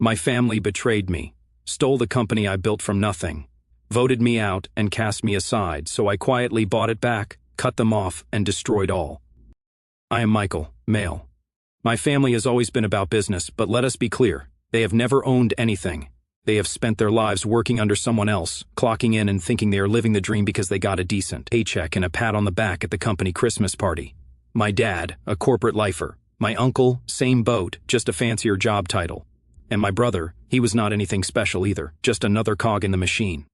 My family betrayed me, stole the company I built from nothing, voted me out and cast me aside, so I quietly bought it back, cut them off, and destroyed all. I am Michael, male. My family has always been about business, but let us be clear, they have never owned anything. They have spent their lives working under someone else, clocking in and thinking they are living the dream because they got a decent paycheck and a pat on the back at the company Christmas party. My dad, a corporate lifer. My uncle, same boat, just a fancier job title. And my brother, he was not anything special either, just another cog in the machine.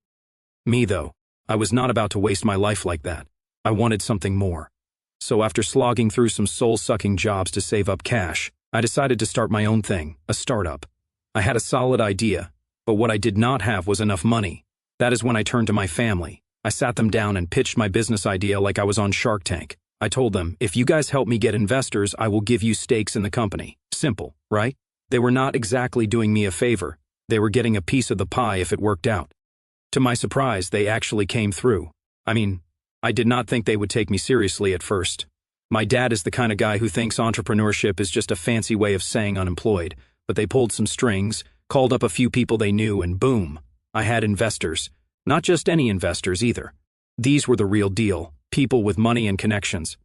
Me though, I was not about to waste my life like that. I wanted something more. So after slogging through some soul-sucking jobs to save up cash, I decided to start my own thing, a startup. I had a solid idea, but what I did not have was enough money. That is when I turned to my family. I sat them down and pitched my business idea like I was on Shark Tank. I told them, if you guys help me get investors, I will give you stakes in the company. Simple, right? They were not exactly doing me a favor. They were getting a piece of the pie if it worked out. To my surprise, they actually came through. I did not think they would take me seriously at first. My dad is the kind of guy who thinks entrepreneurship is just a fancy way of saying unemployed, but they pulled some strings, called up a few people they knew, and boom, I had investors. Not just any investors either. These were the real deal, people with money and connections.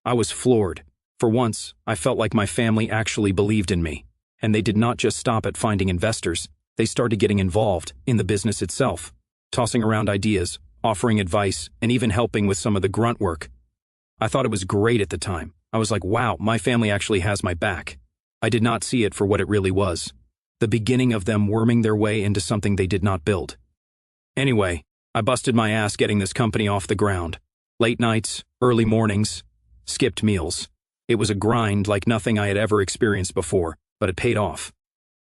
I was floored. For once, I felt like my family actually believed in me. And they did not just stop at finding investors, they started getting involved in the business itself, tossing around ideas, offering advice, and even helping with some of the grunt work. I thought it was great at the time. I was like, wow, my family actually has my back. I did not see it for what it really was. The beginning of them worming their way into something they did not build. Anyway, I busted my ass getting this company off the ground. Late nights, early mornings, skipped meals. It was a grind like nothing I had ever experienced before, but it paid off.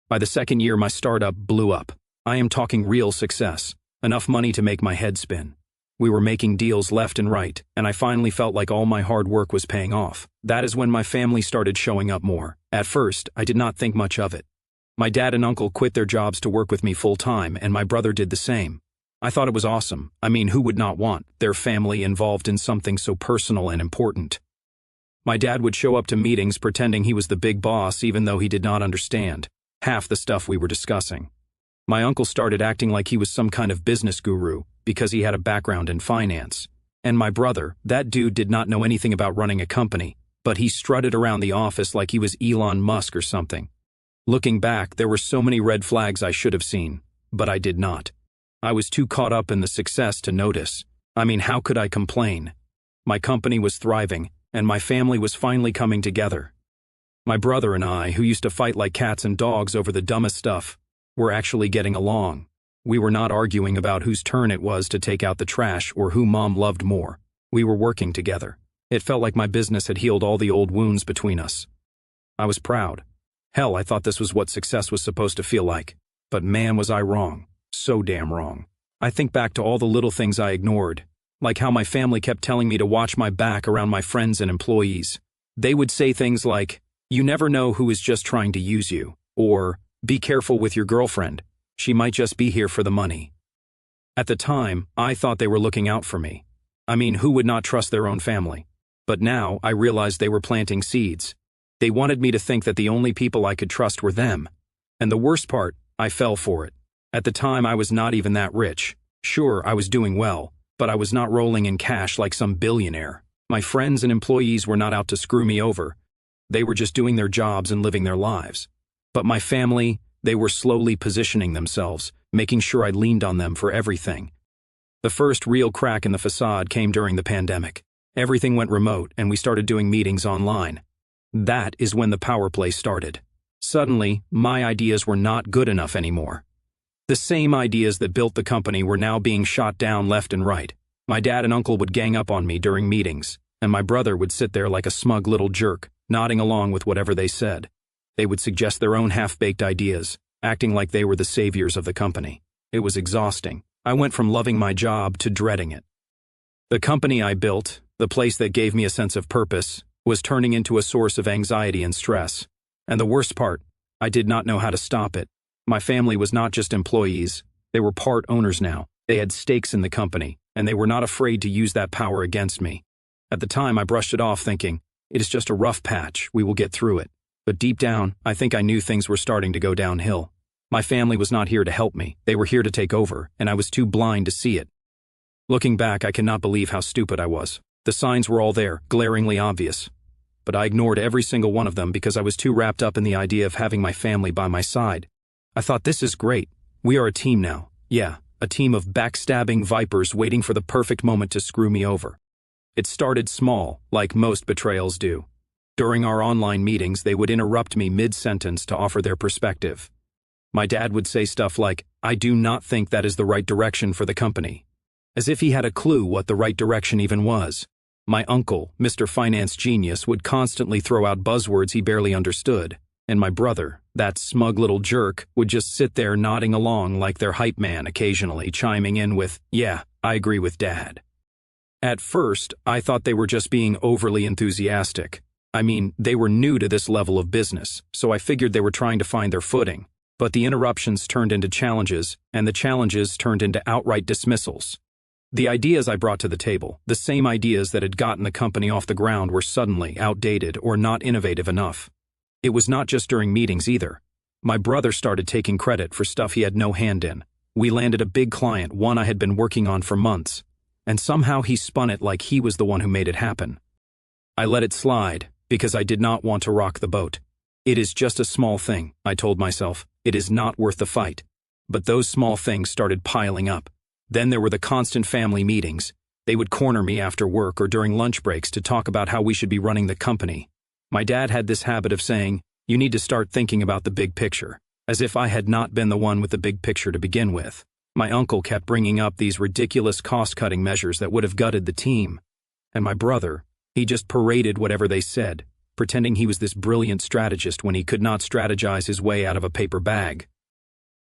By the second year, my startup blew up. I am talking real success. Enough money to make my head spin. We were making deals left and right, and I finally felt like all my hard work was paying off. That is when my family started showing up more. At first, I did not think much of it. My dad and uncle quit their jobs to work with me full-time, and my brother did the same. I thought it was awesome. Who would not want their family involved in something so personal and important? My dad would show up to meetings pretending he was the big boss even though he did not understand half the stuff we were discussing. My uncle started acting like he was some kind of business guru because he had a background in finance. And my brother, that dude did not know anything about running a company, but he strutted around the office like he was Elon Musk or something. Looking back, there were so many red flags I should have seen, but I did not. I was too caught up in the success to notice. How could I complain? My company was thriving, and my family was finally coming together. My brother and I, who used to fight like cats and dogs over the dumbest stuff, were actually getting along. We were not arguing about whose turn it was to take out the trash or who mom loved more. We were working together. It felt like my business had healed all the old wounds between us. I was proud. Hell, I thought this was what success was supposed to feel like. But man, was I wrong. So damn wrong. I think back to all the little things I ignored, like how my family kept telling me to watch my back around my friends and employees. They would say things like, "You never know who is just trying to use you," or "Be careful with your girlfriend. She might just be here for the money." At the time, I thought they were looking out for me. Who would not trust their own family? But now, I realized they were planting seeds. They wanted me to think that the only people I could trust were them. And the worst part, I fell for it. At the time, I was not even that rich. Sure, I was doing well, but I was not rolling in cash like some billionaire. My friends and employees were not out to screw me over. They were just doing their jobs and living their lives. But my family, they were slowly positioning themselves, making sure I leaned on them for everything. The first real crack in the facade came during the pandemic. Everything went remote, and we started doing meetings online. That is when the power play started. Suddenly, my ideas were not good enough anymore. The same ideas that built the company were now being shot down left and right. My dad and uncle would gang up on me during meetings, and my brother would sit there like a smug little jerk, nodding along with whatever they said. They would suggest their own half-baked ideas, acting like they were the saviors of the company. It was exhausting. I went from loving my job to dreading it. The company I built, the place that gave me a sense of purpose, was turning into a source of anxiety and stress. And the worst part, I did not know how to stop it. My family was not just employees, they were part owners now. They had stakes in the company, and they were not afraid to use that power against me. At the time, I brushed it off thinking, it is just a rough patch, we will get through it. But deep down, I think I knew things were starting to go downhill. My family was not here to help me, they were here to take over, and I was too blind to see it. Looking back, I cannot believe how stupid I was. The signs were all there, glaringly obvious. But I ignored every single one of them because I was too wrapped up in the idea of having my family by my side. I thought, this is great. We are a team now. Yeah, a team of backstabbing vipers waiting for the perfect moment to screw me over. It started small, like most betrayals do. During our online meetings, they would interrupt me mid-sentence to offer their perspective. My dad would say stuff like, "I do not think that is the right direction for the company," as if he had a clue what the right direction even was. My uncle, Mr. Finance Genius, would constantly throw out buzzwords he barely understood, and my brother, that smug little jerk, would just sit there nodding along like their hype man, occasionally chiming in with, "Yeah, I agree with Dad." At first, I thought they were just being overly enthusiastic. I mean, they were new to this level of business, so I figured they were trying to find their footing. But the interruptions turned into challenges, and the challenges turned into outright dismissals. The ideas I brought to the table, the same ideas that had gotten the company off the ground, were suddenly outdated or not innovative enough. It was not just during meetings either. My brother started taking credit for stuff he had no hand in. We landed a big client, one I had been working on for months, and somehow he spun it like he was the one who made it happen. I let it slide because I did not want to rock the boat. It is just a small thing, I told myself. It is not worth the fight. But those small things started piling up. Then there were the constant family meetings. They would corner me after work or during lunch breaks to talk about how we should be running the company. My dad had this habit of saying, "You need to start thinking about the big picture," as if I had not been the one with the big picture to begin with. My uncle kept bringing up these ridiculous cost-cutting measures that would have gutted the team. And my brother, he just paraded whatever they said, pretending he was this brilliant strategist when he could not strategize his way out of a paper bag.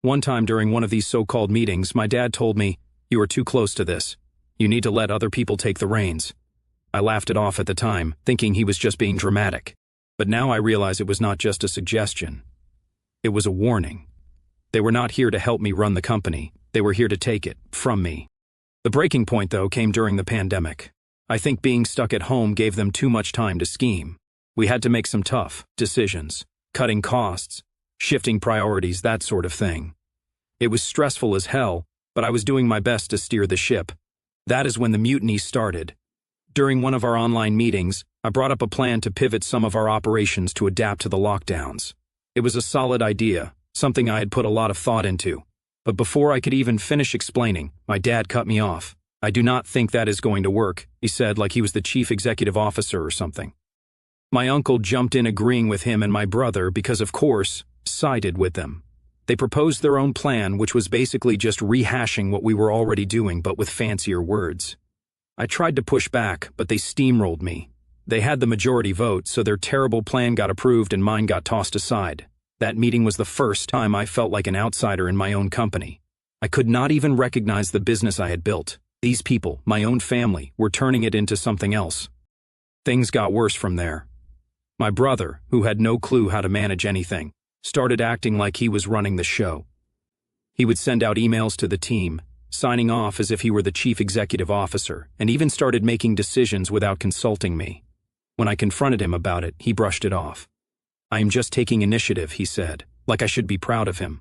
One time during one of these so-called meetings, my dad told me, "You are too close to this. You need to let other people take the reins." I laughed it off at the time, thinking he was just being dramatic. But now I realize it was not just a suggestion. It was a warning. They were not here to help me run the company. They were here to take it from me. The breaking point, though, came during the pandemic. I think being stuck at home gave them too much time to scheme. We had to make some tough decisions, cutting costs, shifting priorities, that sort of thing. It was stressful as hell, but I was doing my best to steer the ship. That is when the mutiny started. During one of our online meetings, I brought up a plan to pivot some of our operations to adapt to the lockdowns. It was a solid idea, something I had put a lot of thought into. But before I could even finish explaining, my dad cut me off. "I do not think that is going to work," he said, like he was the chief executive officer or something. My uncle jumped in, agreeing with him and my brother because, of course, sided with them. They proposed their own plan, which was basically just rehashing what we were already doing, but with fancier words. I tried to push back, but they steamrolled me. They had the majority vote, so their terrible plan got approved and mine got tossed aside. That meeting was the first time I felt like an outsider in my own company. I could not even recognize the business I had built. These people, my own family, were turning it into something else. Things got worse from there. My brother, who had no clue how to manage anything, started acting like he was running the show. He would send out emails to the team, signing off as if he were the chief executive officer, and even started making decisions without consulting me. When I confronted him about it, he brushed it off. "I am just taking initiative," he said, like I should be proud of him.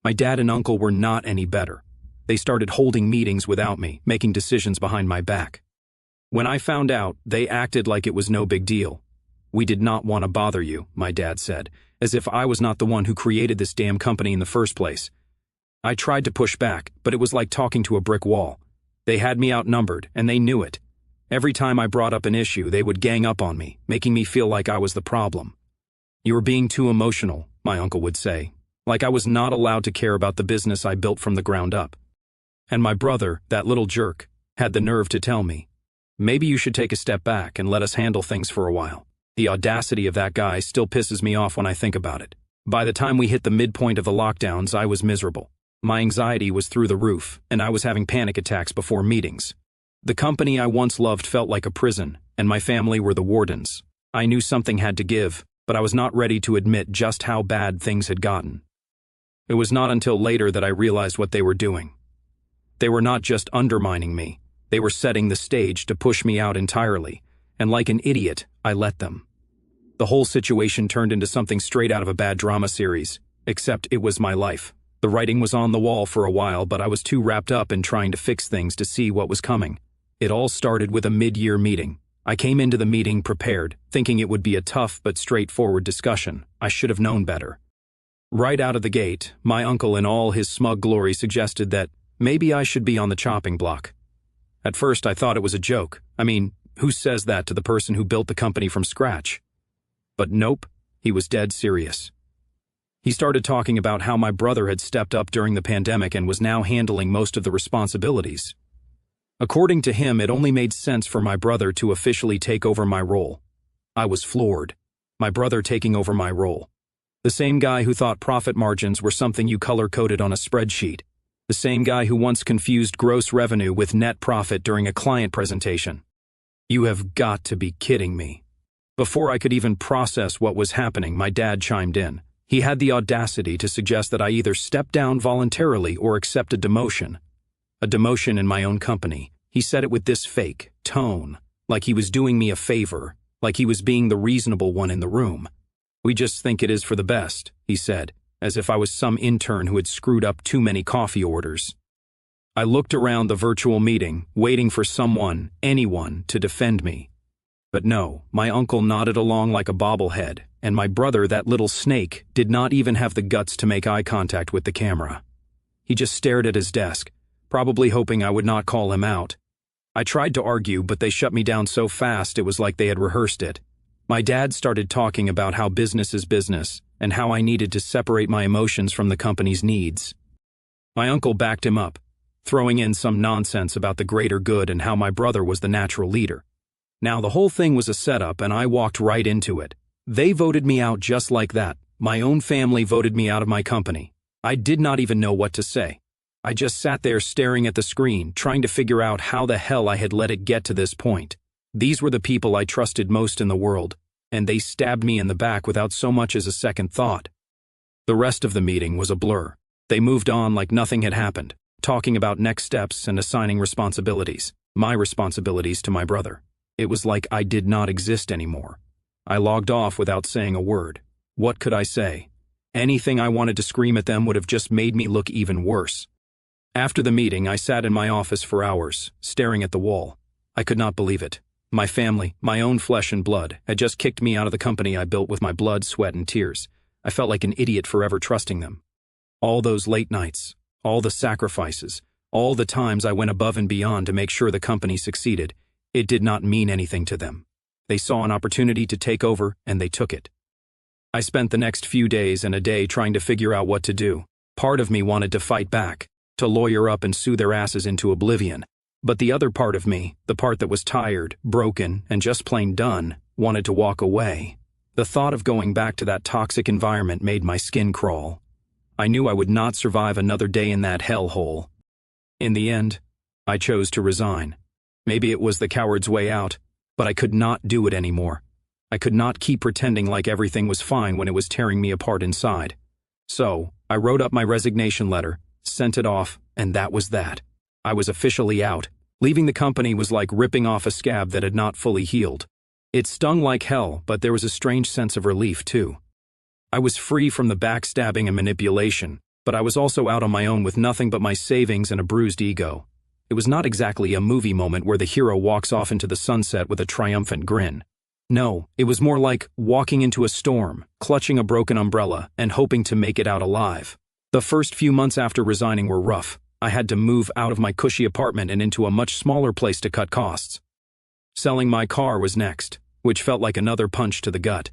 My dad and uncle were not any better. They started holding meetings without me, making decisions behind my back. When I found out, they acted like it was no big deal. "We did not want to bother you," my dad said, as if I was not the one who created this damn company in the first place. I tried to push back, but it was like talking to a brick wall. They had me outnumbered, and they knew it. Every time I brought up an issue, they would gang up on me, making me feel like I was the problem. "You are being too emotional," my uncle would say, like I was not allowed to care about the business I built from the ground up. And my brother, that little jerk, had the nerve to tell me, "Maybe you should take a step back and let us handle things for a while." The audacity of that guy still pisses me off when I think about it. By the time we hit the midpoint of the lockdowns, I was miserable. My anxiety was through the roof, and I was having panic attacks before meetings. The company I once loved felt like a prison, and my family were the wardens. I knew something had to give, but I was not ready to admit just how bad things had gotten. It was not until later that I realized what they were doing. They were not just undermining me, they were setting the stage to push me out entirely, and like an idiot, I let them. The whole situation turned into something straight out of a bad drama series. Except it was my life. The writing was on the wall for a while, but I was too wrapped up in trying to fix things to see what was coming. It all started with a mid-year meeting. I came into the meeting prepared, thinking it would be a tough but straightforward discussion. I should have known better. Right out of the gate, my uncle in all his smug glory suggested that maybe I should be on the chopping block. At first I thought it was a joke. I mean, who says that to the person who built the company from scratch? But nope, he was dead serious. He started talking about how my brother had stepped up during the pandemic and was now handling most of the responsibilities. According to him, it only made sense for my brother to officially take over my role. I was floored. My brother taking over my role. The same guy who thought profit margins were something you color-coded on a spreadsheet. The same guy who once confused gross revenue with net profit during a client presentation. You have got to be kidding me. Before I could even process what was happening, my dad chimed in. He had the audacity to suggest that I either step down voluntarily or accept a demotion. A demotion in my own company. He said it with this fake tone, like he was doing me a favor, like he was being the reasonable one in the room. We just think it is for the best, he said, as if I was some intern who had screwed up too many coffee orders. I looked around the virtual meeting, waiting for someone, anyone, to defend me. But no, my uncle nodded along like a bobblehead, and my brother, that little snake, did not even have the guts to make eye contact with the camera. He just stared at his desk, probably hoping I would not call him out. I tried to argue, but they shut me down so fast it was like they had rehearsed it. My dad started talking about how business is business, and how I needed to separate my emotions from the company's needs. My uncle backed him up, throwing in some nonsense about the greater good and how my brother was the natural leader. Now the whole thing was a setup, and I walked right into it. They voted me out just like that. My own family voted me out of my company. I did not even know what to say. I just sat there staring at the screen, trying to figure out how the hell I had let it get to this point. These were the people I trusted most in the world, and they stabbed me in the back without so much as a second thought. The rest of the meeting was a blur. They moved on like nothing had happened, talking about next steps and assigning responsibilities, my responsibilities to my brother. It was like I did not exist anymore. I logged off without saying a word. What could I say? Anything I wanted to scream at them would have just made me look even worse. After the meeting, I sat in my office for hours, staring at the wall. I could not believe it. My family, my own flesh and blood, had just kicked me out of the company I built with my blood, sweat, and tears. I felt like an idiot forever trusting them. All those late nights, all the sacrifices, all the times I went above and beyond to make sure the company succeeded, it did not mean anything to them. They saw an opportunity to take over, and they took it. I spent the next few days and a day trying to figure out what to do. Part of me wanted to fight back, to lawyer up and sue their asses into oblivion. But the other part of me, the part that was tired, broken, and just plain done, wanted to walk away. The thought of going back to that toxic environment made my skin crawl. I knew I would not survive another day in that hellhole. In the end, I chose to resign. Maybe it was the coward's way out, but I could not do it anymore. I could not keep pretending like everything was fine when it was tearing me apart inside. So, I wrote up my resignation letter, sent it off, and that was that. I was officially out. Leaving the company was like ripping off a scab that had not fully healed. It stung like hell, but there was a strange sense of relief, too. I was free from the backstabbing and manipulation, but I was also out on my own with nothing but my savings and a bruised ego. It was not exactly a movie moment where the hero walks off into the sunset with a triumphant grin. No, it was more like walking into a storm, clutching a broken umbrella, and hoping to make it out alive. The first few months after resigning were rough. I had to move out of my cushy apartment and into a much smaller place to cut costs. Selling my car was next, which felt like another punch to the gut.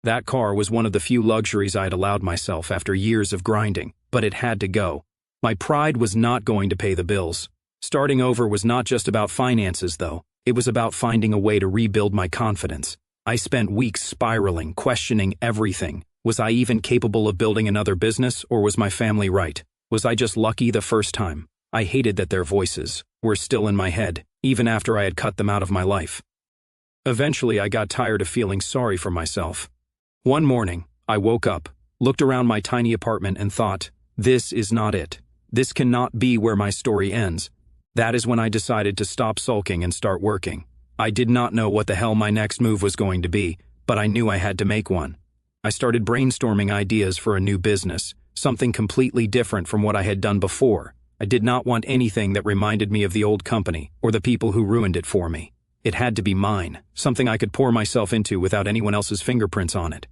That car was one of the few luxuries I had allowed myself after years of grinding, but it had to go. My pride was not going to pay the bills. Starting over was not just about finances, though. It was about finding a way to rebuild my confidence. I spent weeks spiraling, questioning everything. Was I even capable of building another business, or was my family right? Was I just lucky the first time? I hated that their voices were still in my head, even after I had cut them out of my life. Eventually, I got tired of feeling sorry for myself. One morning, I woke up, looked around my tiny apartment, and thought, this is not it. This cannot be where my story ends. That is when I decided to stop sulking and start working. I did not know what the hell my next move was going to be, but I knew I had to make one. I started brainstorming ideas for a new business, something completely different from what I had done before. I did not want anything that reminded me of the old company or the people who ruined it for me. It had to be mine, something I could pour myself into without anyone else's fingerprints on it.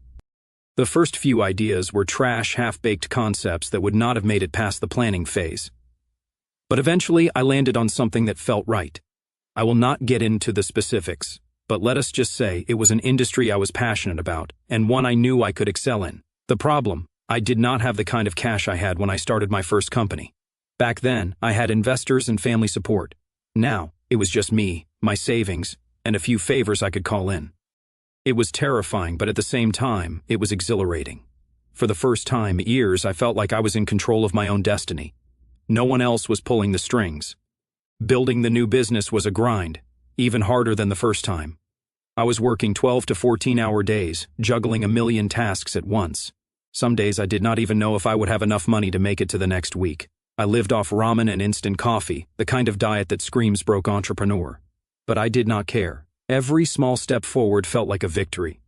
The first few ideas were trash, half-baked concepts that would not have made it past the planning phase. But eventually, I landed on something that felt right. I will not get into the specifics, but let us just say it was an industry I was passionate about, and one I knew I could excel in. The problem, I did not have the kind of cash I had when I started my first company. Back then, I had investors and family support. Now, it was just me, my savings, and a few favors I could call in. It was terrifying, but at the same time, it was exhilarating. For the first time in years, I felt like I was in control of my own destiny. No one else was pulling the strings. Building the new business was a grind, even harder than the first time. I was working 12 to 14-hour days, juggling a million tasks at once. Some days I did not even know if I would have enough money to make it to the next week. I lived off ramen and instant coffee, the kind of diet that screams broke entrepreneur. But I did not care. Every small step forward felt like a victory.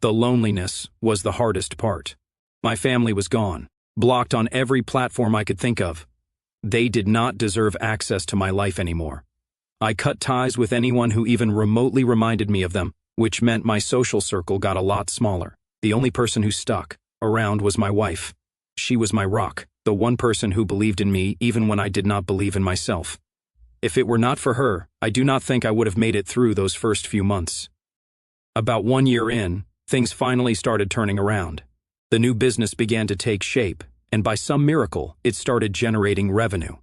The loneliness was the hardest part. My family was gone, blocked on every platform I could think of. They did not deserve access to my life anymore. I cut ties with anyone who even remotely reminded me of them, which meant my social circle got a lot smaller. The only person who stuck around was my wife. She was my rock, the one person who believed in me even when I did not believe in myself. If it were not for her, I do not think I would have made it through those first few months. About 1 year in, things finally started turning around. The new business began to take shape, and by some miracle, it started generating revenue.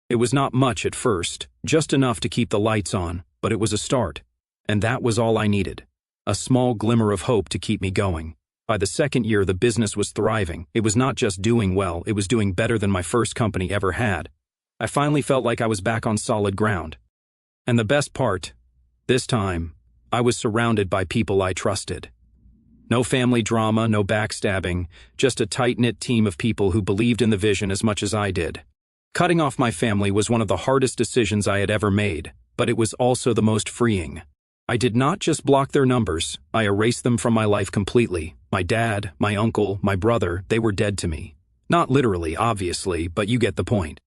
It was not much at first, just enough to keep the lights on, but it was a start, and that was all I needed. A small glimmer of hope to keep me going. By the second year, the business was thriving. It was not just doing well, it was doing better than my first company ever had. I finally felt like I was back on solid ground. And the best part, this time, I was surrounded by people I trusted. No family drama, no backstabbing, just a tight-knit team of people who believed in the vision as much as I did. Cutting off my family was one of the hardest decisions I had ever made, but it was also the most freeing. I did not just block their numbers, I erased them from my life completely. My dad, my uncle, my brother, they were dead to me. Not literally, obviously, but you get the point.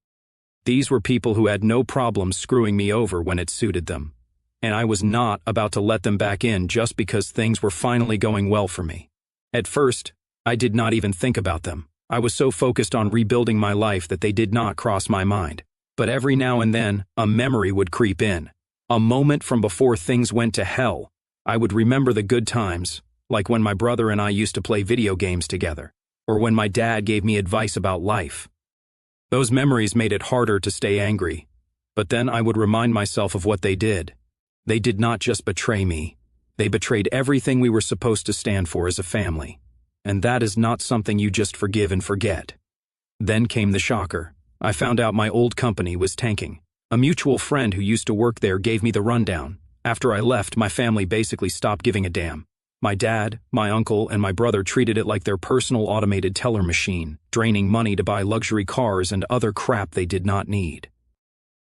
These were people who had no problem screwing me over when it suited them. And I was not about to let them back in just because things were finally going well for me. At first, I did not even think about them. I was so focused on rebuilding my life that they did not cross my mind. But every now and then, a memory would creep in. A moment from before things went to hell. I would remember the good times, like when my brother and I used to play video games together, or when my dad gave me advice about life. Those memories made it harder to stay angry, but then I would remind myself of what they did. They did not just betray me, they betrayed everything we were supposed to stand for as a family. And that is not something you just forgive and forget. Then came the shocker. I found out my old company was tanking. A mutual friend who used to work there gave me the rundown. After I left, my family basically stopped giving a damn. My dad, my uncle, and my brother treated it like their personal automated teller machine, draining money to buy luxury cars and other crap they did not need.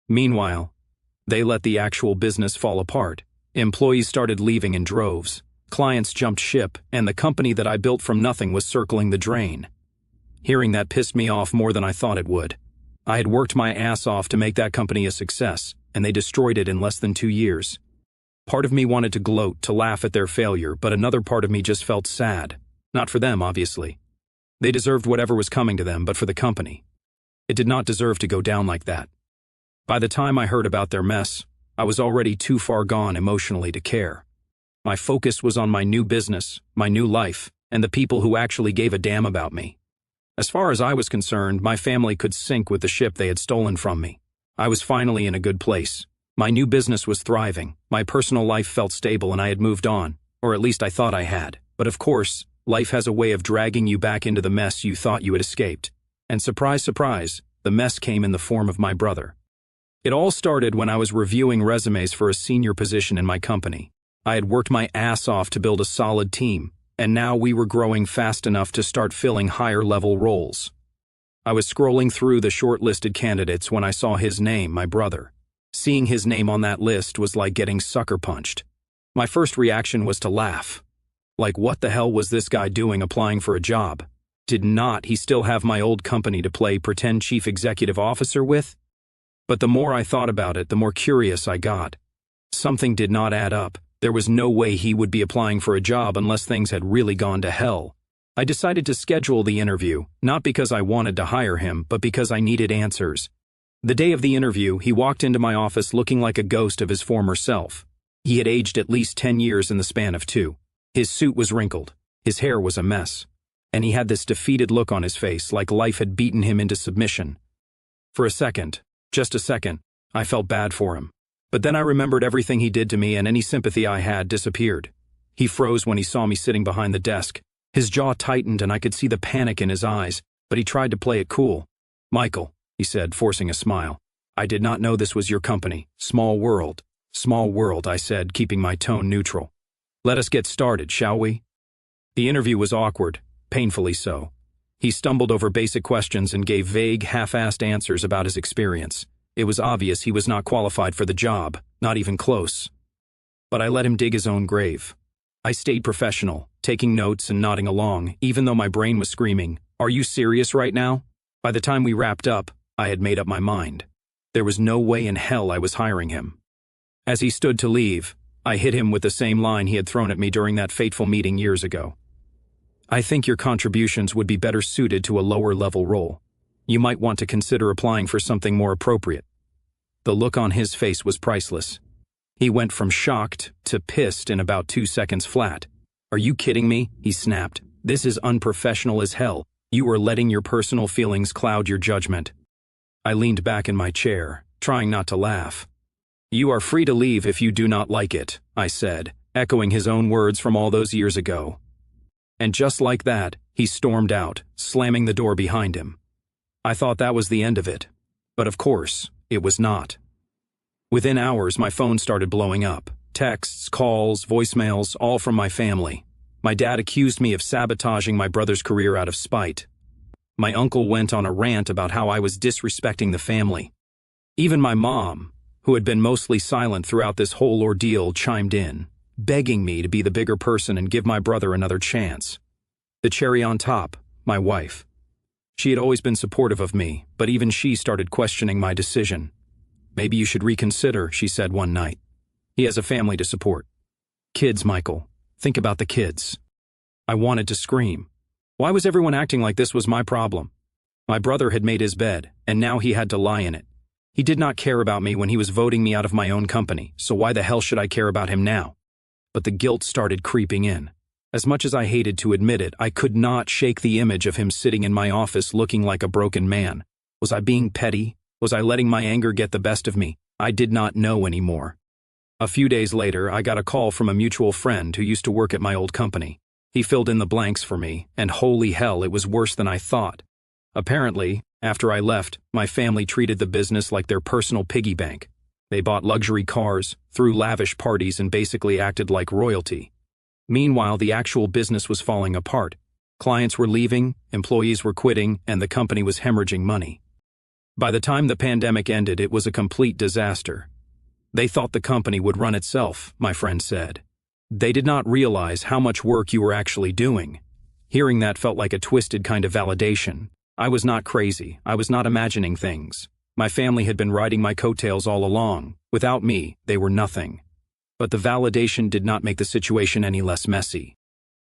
Meanwhile, they let the actual business fall apart. Employees started leaving in droves. Clients jumped ship, and the company that I built from nothing was circling the drain. Hearing that pissed me off more than I thought it would. I had worked my ass off to make that company a success, and they destroyed it in less than 2 years. Part of me wanted to gloat, to laugh at their failure, but another part of me just felt sad. Not for them, obviously. They deserved whatever was coming to them, but for the company. It did not deserve to go down like that. By the time I heard about their mess, I was already too far gone emotionally to care. My focus was on my new business, my new life, and the people who actually gave a damn about me. As far as I was concerned, my family could sink with the ship they had stolen from me. I was finally in a good place. My new business was thriving, my personal life felt stable, and I had moved on, or at least I thought I had. But of course, life has a way of dragging you back into the mess you thought you had escaped. And surprise, surprise, the mess came in the form of my brother. It all started when I was reviewing resumes for a senior position in my company. I had worked my ass off to build a solid team, and now we were growing fast enough to start filling higher-level roles. I was scrolling through the shortlisted candidates when I saw his name, my brother. Seeing his name on that list was like getting sucker punched. My first reaction was to laugh. Like, what the hell was this guy doing applying for a job? Did not he still have my old company to play pretend chief executive officer with? But the more I thought about it, the more curious I got. Something did not add up. There was no way he would be applying for a job unless things had really gone to hell. I decided to schedule the interview, not because I wanted to hire him, but because I needed answers. The day of the interview, he walked into my office looking like a ghost of his former self. He had aged at least 10 years in the span of 2. His suit was wrinkled, his hair was a mess, and he had this defeated look on his face, like life had beaten him into submission. For a second, just a second, I felt bad for him. But then I remembered everything he did to me, and any sympathy I had disappeared. He froze when he saw me sitting behind the desk. His jaw tightened and I could see the panic in his eyes, but he tried to play it cool. "Michael," he said, forcing a smile. "I did not know this was your company. Small world." "Small world," I said, keeping my tone neutral. "Let us get started, shall we?" The interview was awkward, painfully so. He stumbled over basic questions and gave vague, half-assed answers about his experience. It was obvious he was not qualified for the job, not even close. But I let him dig his own grave. I stayed professional, taking notes and nodding along, even though my brain was screaming, "Are you serious right now?" By the time we wrapped up, I had made up my mind. There was no way in hell I was hiring him. As he stood to leave, I hit him with the same line he had thrown at me during that fateful meeting years ago. "I think your contributions would be better suited to a lower-level role. You might want to consider applying for something more appropriate." The look on his face was priceless. He went from shocked to pissed in about 2 seconds flat. "Are you kidding me?" he snapped. "This is unprofessional as hell. You are letting your personal feelings cloud your judgment." I leaned back in my chair, trying not to laugh. "You are free to leave if you do not like it," I said, echoing his own words from all those years ago. And just like that, he stormed out, slamming the door behind him. I thought that was the end of it. But of course, it was not. Within hours, my phone started blowing up. Texts, calls, voicemails, all from my family. My dad accused me of sabotaging my brother's career out of spite. My uncle went on a rant about how I was disrespecting the family. Even my mom, who had been mostly silent throughout this whole ordeal, chimed in, begging me to be the bigger person and give my brother another chance. The cherry on top, my wife. She had always been supportive of me, but even she started questioning my decision. "Maybe you should reconsider," she said one night. "He has a family to support." "Kids, Michael. Think about the kids." I wanted to scream. Why was everyone acting like this was my problem? My brother had made his bed, and now he had to lie in it. He did not care about me when he was voting me out of my own company, so why the hell should I care about him now? But the guilt started creeping in. As much as I hated to admit it, I could not shake the image of him sitting in my office looking like a broken man. Was I being petty? Was I letting my anger get the best of me? I did not know anymore. A few days later, I got a call from a mutual friend who used to work at my old company. He filled in the blanks for me, and holy hell, it was worse than I thought. Apparently, after I left, my family treated the business like their personal piggy bank. They bought luxury cars, threw lavish parties, and basically acted like royalty. Meanwhile, the actual business was falling apart. Clients were leaving, employees were quitting, and the company was hemorrhaging money. By the time the pandemic ended, it was a complete disaster. They thought the company would run itself, my friend said. They did not realize how much work you were actually doing. Hearing that felt like a twisted kind of validation. I was not crazy. I was not imagining things. My family had been riding my coattails all along. Without me, they were nothing. But the validation did not make the situation any less messy.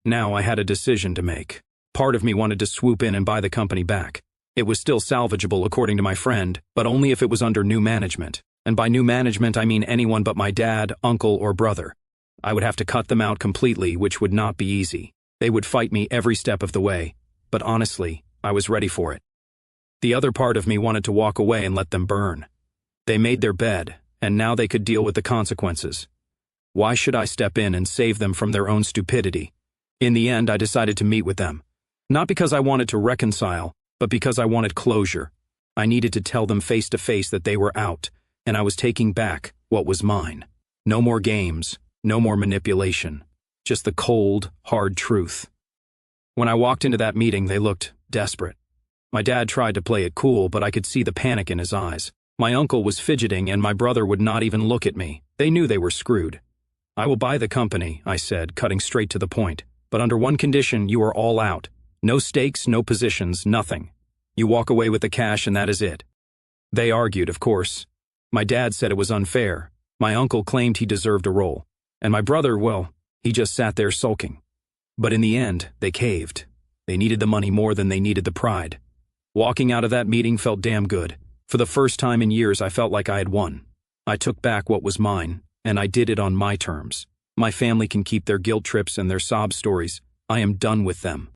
Now I had a decision to make. Part of me wanted to swoop in and buy the company back. It was still salvageable according to my friend, but only if it was under new management. And by new management I mean anyone but my dad, uncle, or brother. I would have to cut them out completely, which would not be easy. They would fight me every step of the way. But honestly, I was ready for it. The other part of me wanted to walk away and let them burn. They made their bed, and now they could deal with the consequences. Why should I step in and save them from their own stupidity? In the end, I decided to meet with them. Not because I wanted to reconcile, but because I wanted closure. I needed to tell them face to face that they were out, and I was taking back what was mine. No more games, no more manipulation. Just the cold, hard truth. When I walked into that meeting, they looked desperate. My dad tried to play it cool, but I could see the panic in his eyes. My uncle was fidgeting, and my brother would not even look at me. They knew they were screwed. "I will buy the company," I said, cutting straight to the point. But under one condition, you are all out. No stakes, no positions, nothing. You walk away with the cash and that is it. They argued, of course. My dad said it was unfair. My uncle claimed he deserved a role. And my brother, well, he just sat there sulking. But in the end, they caved. They needed the money more than they needed the pride. Walking out of that meeting felt damn good. For the first time in years, I felt like I had won. I took back what was mine, and I did it on my terms. My family can keep their guilt trips and their sob stories. I am done with them.